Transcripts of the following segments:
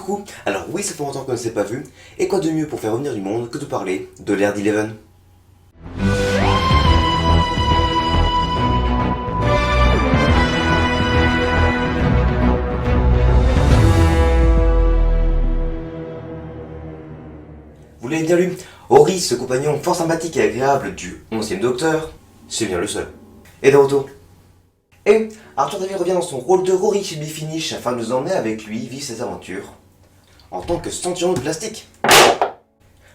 coucou. Alors oui, ça fait longtemps qu'on ne s'est pas vu, et quoi de mieux pour faire revenir du monde que de parler de l'ère d'Eleven. Vous l'avez bien lu, Ori, ce compagnon fort sympathique et agréable du 11e Docteur, c'est bien le seul. Et de retour. Et Arthur David revient dans son rôle de Rory chez Bifinish afin de nous emmener avec lui vivre ses aventures en tant que centurion de plastique.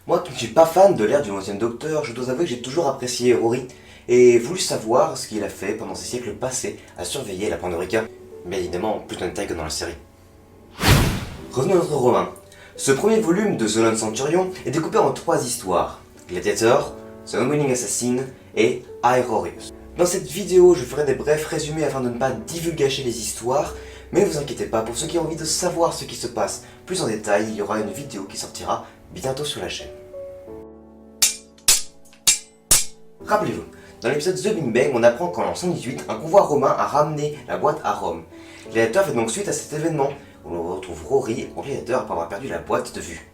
Moi qui ne suis pas fan de l'ère du 11e Docteur, je dois avouer que j'ai toujours apprécié Rory et voulu savoir ce qu'il a fait pendant ces siècles passés à surveiller la Pandorica. Mais évidemment, plus de taille que dans la série. Revenons à notre roman. Ce premier volume de The Lone Centurion est découpé en 3 histoires: Gladiator, The Unwilling Assassin et Aerorius. Dans cette vidéo, je ferai des brefs résumés afin de ne pas divulgacher les histoires, mais ne vous inquiétez pas, pour ceux qui ont envie de savoir ce qui se passe plus en détail, il y aura une vidéo qui sortira bientôt sur la chaîne. Rappelez-vous, dans l'épisode The Big Bang, on apprend qu'en 118, un convoi romain a ramené la boîte à Rome. Gladiator fait donc suite à cet événement, où l'on retrouve Rory en Gladiator après avoir perdu la boîte de vue.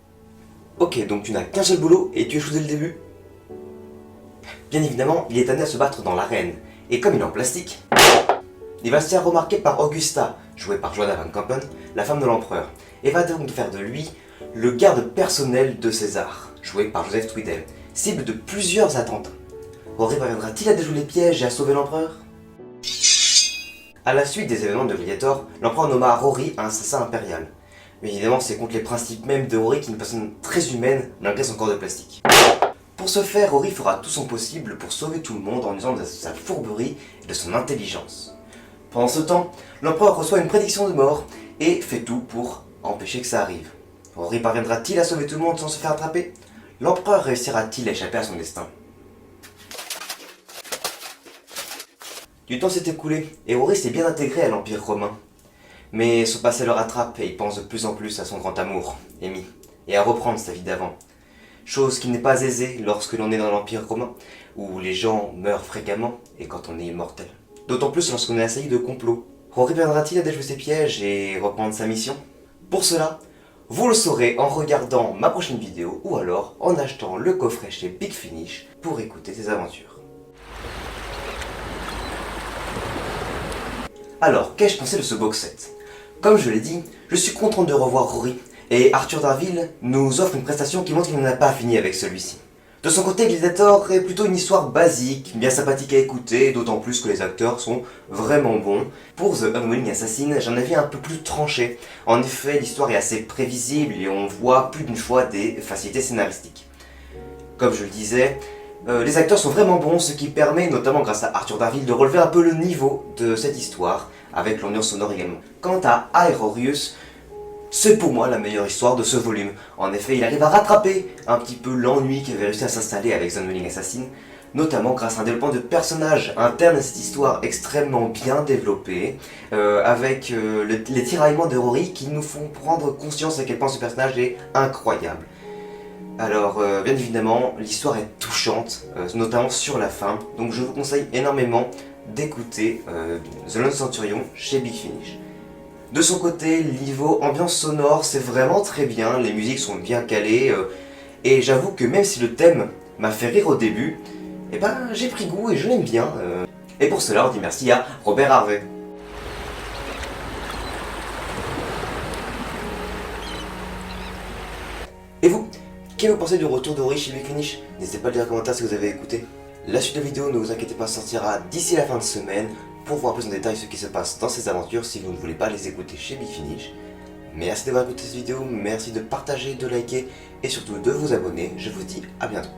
Ok, donc tu n'as qu'un seul boulot et tu échoues dès le début? Bien évidemment, il est amené à se battre dans l'arène, et comme il est en plastique, il va se faire remarquer par Augusta, jouée par Joanna Van Kampen, la femme de l'empereur, et va donc faire de lui le garde personnel de César, joué par Joseph Tweedale, cible de plusieurs attentats. Rory parviendra-t-il à déjouer les pièges et à sauver l'empereur? A la suite des événements de Gladiator, l'empereur nomma Rory un assassin impérial. Mais évidemment, c'est contre les principes mêmes de Rory qui est une personne très humaine malgré son corps de plastique. Pour ce faire, Rory fera tout son possible pour sauver tout le monde en usant de sa fourberie et de son intelligence. Pendant ce temps, l'empereur reçoit une prédiction de mort et fait tout pour empêcher que ça arrive. Rory parviendra-t-il à sauver tout le monde sans se faire attraper? L'empereur réussira-t-il à échapper à son destin? Du temps s'est écoulé et Rory s'est bien intégré à l'Empire romain. Mais son passé le rattrape et il pense de plus en plus à son grand amour, Amy, et à reprendre sa vie d'avant. Chose qui n'est pas aisée lorsque l'on est dans l'Empire romain, où les gens meurent fréquemment et quand on est immortel. D'autant plus lorsqu'on est assailli de complots. Rory viendra-t-il à déjouer ses pièges et reprendre sa mission? Pour cela, vous le saurez en regardant ma prochaine vidéo ou alors en achetant le coffret chez Big Finish pour écouter ses aventures. Alors, qu'ai-je pensé de ce box set? Comme je l'ai dit, je suis content de revoir Rory, et Arthur Darvill nous offre une prestation qui montre qu'il n'en a pas fini avec celui-ci. De son côté, Gladiator est plutôt une histoire basique, bien sympathique à écouter, d'autant plus que les acteurs sont vraiment bons. Pour The Unwilling Assassin, j'en avais un peu plus tranché. En effet, l'histoire est assez prévisible et on voit plus d'une fois des facilités scénaristiques. Comme je le disais, les acteurs sont vraiment bons, ce qui permet, notamment grâce à Arthur Darvill, de relever un peu le niveau de cette histoire, avec l'ambiance sonore également. Quant à Aerorius, c'est pour moi la meilleure histoire de ce volume. En effet, il arrive à rattraper un petit peu l'ennui qui avait réussi à s'installer avec The Unwilling Assassin, notamment grâce à un développement de personnages internes à cette histoire extrêmement bien développé, avec les tiraillements de Rory qui nous font prendre conscience à quel point ce personnage est incroyable. Alors, bien évidemment, l'histoire est touchante, notamment sur la fin, donc je vous conseille énormément d'écouter The Lone Centurion chez Big Finish. De son côté, niveau ambiance sonore, c'est vraiment très bien, les musiques sont bien calées, et j'avoue que même si le thème m'a fait rire au début, eh ben j'ai pris goût et je l'aime bien. Et pour cela, on dit merci à Robert Harvey. Et vous, qu'est-ce que vous pensez du retour de Rory chez Big Finish? N'hésitez pas à le dire en commentaire si vous avez écouté. La suite de la vidéo, ne vous inquiétez pas, sortira d'ici la fin de semaine pour voir plus en détail ce qui se passe dans ces aventures si vous ne voulez pas les écouter chez Big Finish. Merci d'avoir écouté cette vidéo, merci de partager, de liker et surtout de vous abonner. Je vous dis à bientôt.